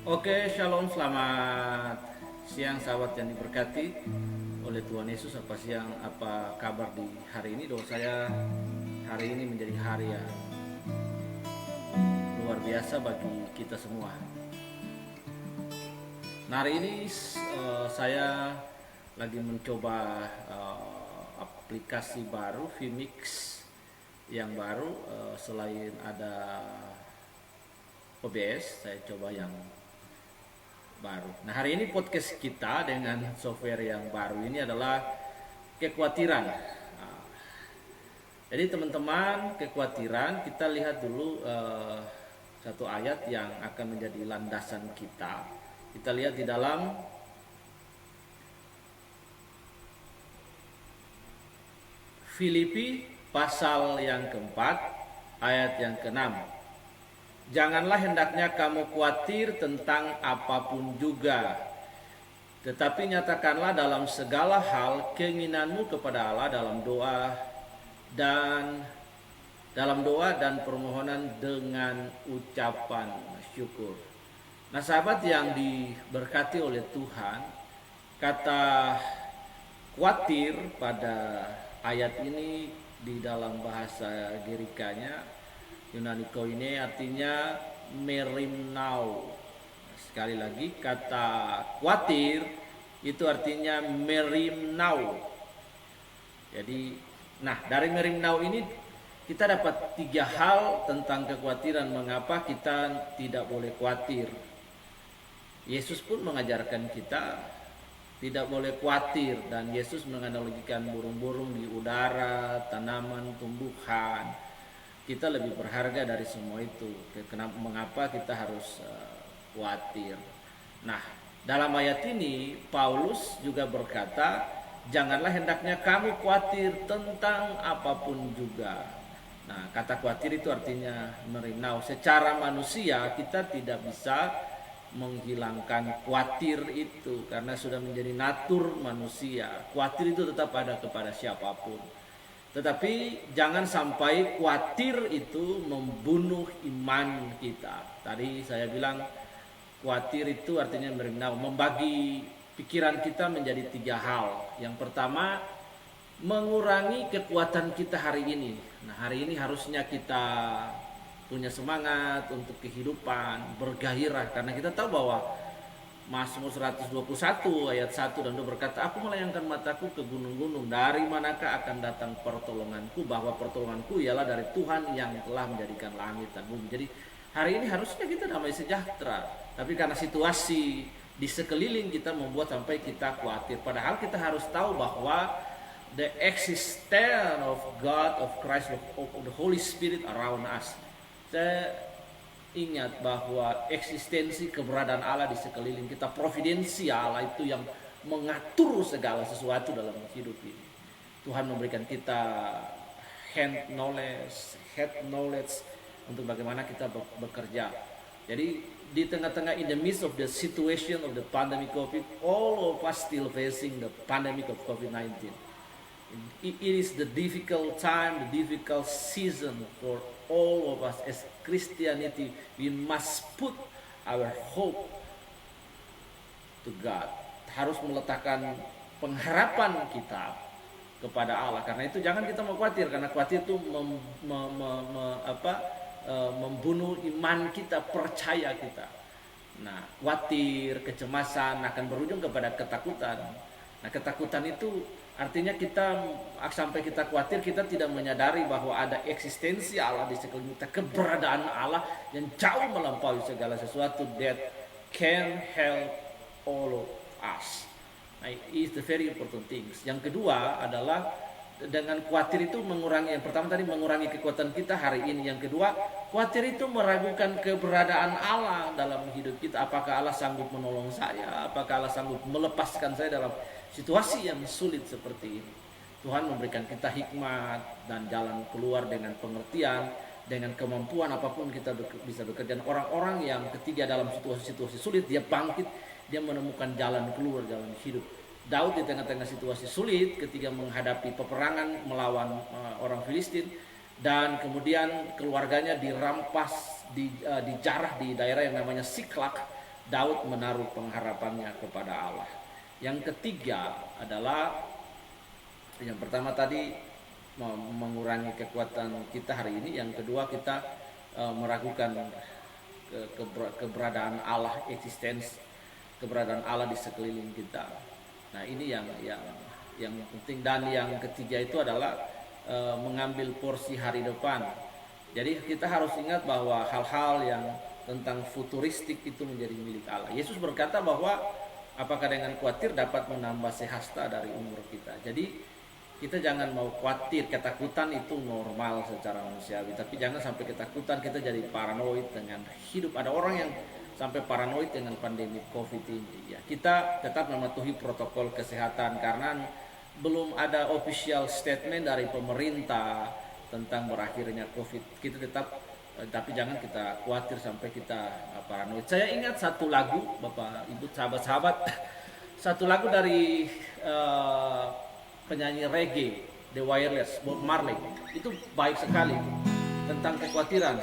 Oke, shalom, selamat siang sahabat yang diberkati oleh Tuhan Yesus. Apa kabar di hari ini? Doa saya hari ini menjadi hari yang luar biasa bagi kita semua. Nah, hari ini saya lagi mencoba aplikasi baru Vmix yang baru. Selain ada OBS, saya coba yang baru. Nah, hari ini podcast kita dengan software yang baru ini adalah kekhawatiran. Nah, jadi teman-teman, kekhawatiran, kita lihat dulu satu ayat yang akan menjadi landasan kita. Kita lihat di dalam Filipi pasal yang keempat ayat yang keenam. Janganlah hendaknya kamu khawatir tentang apapun juga, tetapi nyatakanlah dalam segala hal keinginanmu kepada Allah dan permohonan dengan ucapan syukur. Nah, sahabat yang diberkati oleh Tuhan, kata khawatir pada ayat ini di dalam bahasa Gerikanya Yunani koine artinya merimnau. Sekali lagi, kata khawatir itu artinya merimnau. Jadi, dari merimnau ini kita dapat 3 hal tentang kekhawatiran. Mengapa kita tidak boleh khawatir? Yesus pun mengajarkan kita tidak boleh khawatir, dan Yesus menganalogikan burung-burung di udara, tanaman, tumbuhan. Kita lebih berharga dari semua itu. Mengapa kita harus khawatir? Nah, dalam ayat ini Paulus juga berkata, janganlah hendaknya kamu khawatir tentang apapun juga. Nah, kata khawatir itu artinya merimnau. Secara manusia kita tidak bisa menghilangkan khawatir itu karena sudah menjadi natur manusia. Khawatir itu tetap ada kepada siapapun. Tetapi jangan sampai khawatir itu membunuh iman kita. Tadi saya bilang khawatir itu artinya merimnau, membagi pikiran kita menjadi 3 hal. Yang pertama, mengurangi kekuatan kita hari ini. Nah, hari ini harusnya kita punya semangat untuk kehidupan, bergairah, karena kita tahu bahwa Mazmur 121 ayat 1 dan 2 berkata, aku melayangkan mataku ke gunung-gunung, dari manakah akan datang pertolonganku, bahwa pertolonganku ialah dari Tuhan yang telah menjadikan langit dan bumi. Jadi hari ini harusnya kita damai sejahtera, tapi karena situasi di sekeliling kita membuat sampai kita khawatir. Padahal kita harus tahu bahwa the existence of God, of Christ, of the Holy Spirit around us. Saya ingat bahwa eksistensi keberadaan Allah di sekeliling kita, providensi Allah itu yang mengatur segala sesuatu dalam hidup ini. Tuhan memberikan kita head knowledge untuk bagaimana kita bekerja. Jadi di tengah-tengah, in the midst of the situation of the pandemic COVID, all of us still facing the pandemic of COVID-19. It is the difficult time, the difficult season for all of us as Christianity. We must put our hope to God. Harus meletakkan pengharapan kita kepada Allah. Karena itu jangan kita mau khawatir, karena khawatir itu membunuh iman kita, percaya kita. Nah, khawatir, kecemasan akan berujung kepada ketakutan. Nah, ketakutan itu artinya sampai kita khawatir, kita tidak menyadari bahwa ada eksistensi Allah di sekeliling kita, keberadaan Allah yang jauh melampaui segala sesuatu that can help all of us. Nah, is the very important things. Yang kedua adalah dengan khawatir itu mengurangi, yang pertama tadi mengurangi kekuatan kita hari ini. Yang kedua, khawatir itu meragukan keberadaan Allah dalam hidup kita. Apakah Allah sanggup menolong saya? Apakah Allah sanggup melepaskan saya dalam situasi yang sulit seperti ini? Tuhan memberikan kita hikmat dan jalan keluar dengan pengertian, dengan kemampuan apapun kita bisa bekerja. Orang-orang yang ketiga dalam situasi-situasi sulit, dia bangkit, dia menemukan jalan keluar, jalan hidup. Daud di tengah-tengah situasi sulit ketika menghadapi peperangan melawan orang Filistin, dan kemudian keluarganya dirampas, dijarah di daerah yang namanya Siklak. Daud menaruh pengharapannya kepada Allah. Yang ketiga adalah, yang pertama tadi mengurangi kekuatan kita hari ini, yang kedua kita meragukan keberadaan Allah, eksistensi keberadaan Allah di sekeliling kita. Nah, ini yang penting. Dan yang ketiga itu adalah mengambil porsi hari depan. Jadi kita harus ingat bahwa hal-hal yang tentang futuristik itu menjadi milik Allah. Yesus berkata bahwa apakah dengan khawatir dapat menambah sehasta dari umur kita. Jadi kita jangan mau khawatir. Ketakutan itu normal secara manusiawi, tapi jangan sampai ketakutan kita jadi paranoid dengan hidup. Ada orang yang sampai paranoid dengan pandemi COVID ini. Ya, kita tetap mematuhi protokol kesehatan karena belum ada official statement dari pemerintah tentang berakhirnya COVID. Kita tetap, tapi jangan kita khawatir sampai kita paranoid. Saya ingat satu lagu, Bapak Ibu, sahabat-sahabat, satu lagu dari penyanyi reggae The Wireless, Bob Marley. Itu baik sekali tentang kekhawatiran.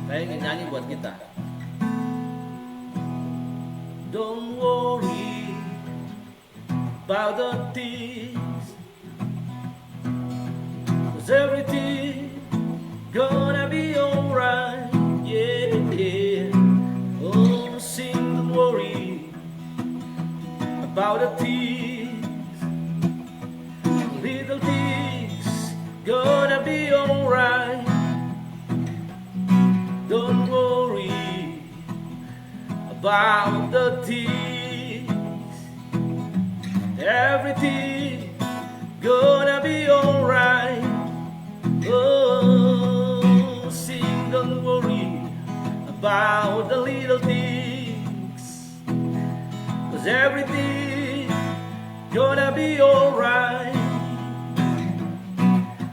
Saya ingin nyanyi buat kita. Don't worry about the things, 'cause everything gonna be alright. Yeah, yeah. Oh, sing, don't worry about the things, little things gonna be alright. Don't worry about the things, everything gonna be alright. Oh, sing, don't worry about the little things, 'cause everything gonna be alright.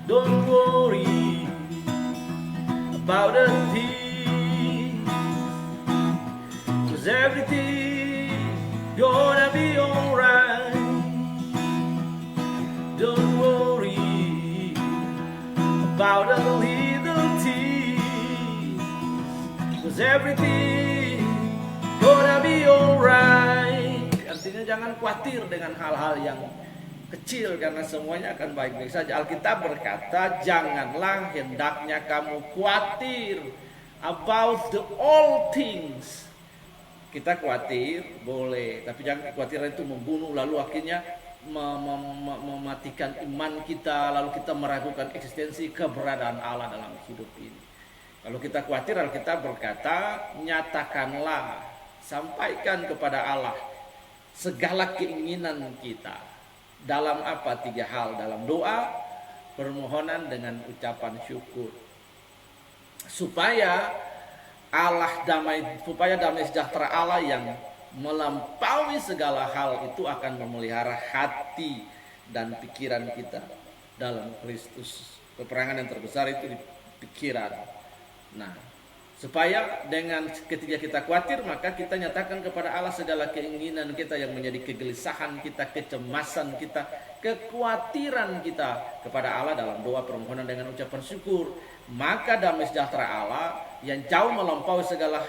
Don't worry about the things, 'cause everything gonna be alright. Don't worry about the little things, 'cause everything gonna be alright. Artinya jangan khawatir dengan hal-hal yang kecil, karena semuanya akan baik-baik saja. Alkitab berkata, janganlah hendaknya kamu khawatir about the all things. Kita khawatir boleh, tapi jangan kekhawatiran itu membunuh, lalu akhirnya mematikan iman kita, lalu kita meragukan eksistensi keberadaan Allah dalam hidup ini. Kalau kita khawatir, Alkitab berkata, nyatakanlah, sampaikan kepada Allah segala keinginan kita. Dalam apa? 3 hal. Dalam doa, permohonan, dengan ucapan syukur. Supaya damai sejahtera Allah yang melampaui segala hal itu akan memelihara hati dan pikiran kita dalam Kristus. Peperangan yang terbesar itu di pikiran. Nah, supaya dengan ketika kita khawatir, maka kita nyatakan kepada Allah segala keinginan kita yang menjadi kegelisahan kita, kecemasan kita, kekhawatiran kita kepada Allah dalam doa, permohonan, dengan ucapan syukur. Maka damai sejahtera Allah yang jauh melampaui segala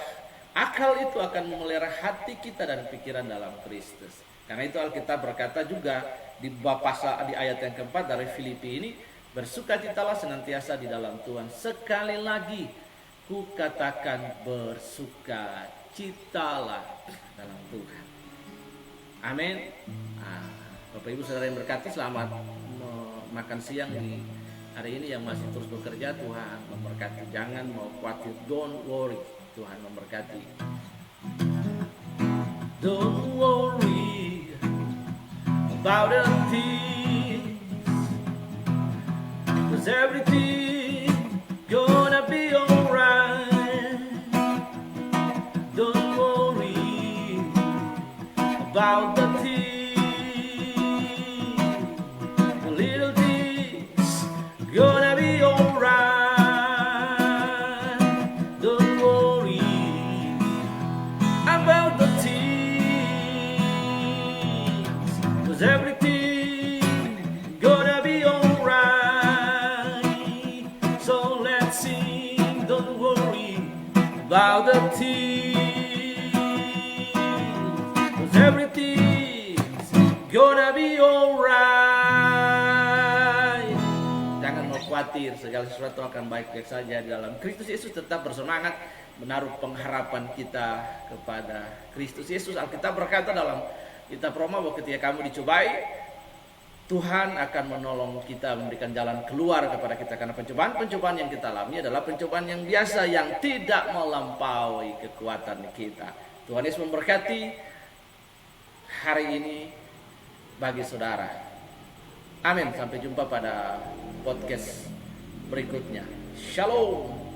akal itu akan memelihara hati kita dan pikiran dalam Kristus. Karena itu Alkitab berkata juga di ayat yang keempat dari Filipi ini, bersukacitalah senantiasa di dalam Tuhan. Sekali lagi ku katakan, bersukacitalah dalam Tuhan. Amin. Bapak Ibu Saudara yang berkati, selamat makan siang di hari ini yang masih terus bekerja. Tuhan memberkati. Jangan mau khawatir, don't worry. Tuhan memberkati. Don't worry about the things, 'cause everything gonna be alright. Don't worry about the things, the little things gonna be alright. Don't worry about the things, 'cause everything gonna be alright. So let's sing, don't worry about the things, 'cause everything's gonna be alright. Jangan mau khawatir, segala sesuatu akan baik-baik saja di dalam Kristus Yesus. Tetap bersemangat menaruh pengharapan kita kepada Kristus Yesus. Alkitab berkata dalam kitab Roma bahwa ketika kamu dicobai, Tuhan akan menolong kita, memberikan jalan keluar kepada kita. Karena pencobaan-pencobaan yang kita alami adalah pencobaan yang biasa, yang tidak melampaui kekuatan kita. Tuhan Yesus memberkati hari ini bagi saudara. Amin. Sampai jumpa pada podcast berikutnya. Shalom.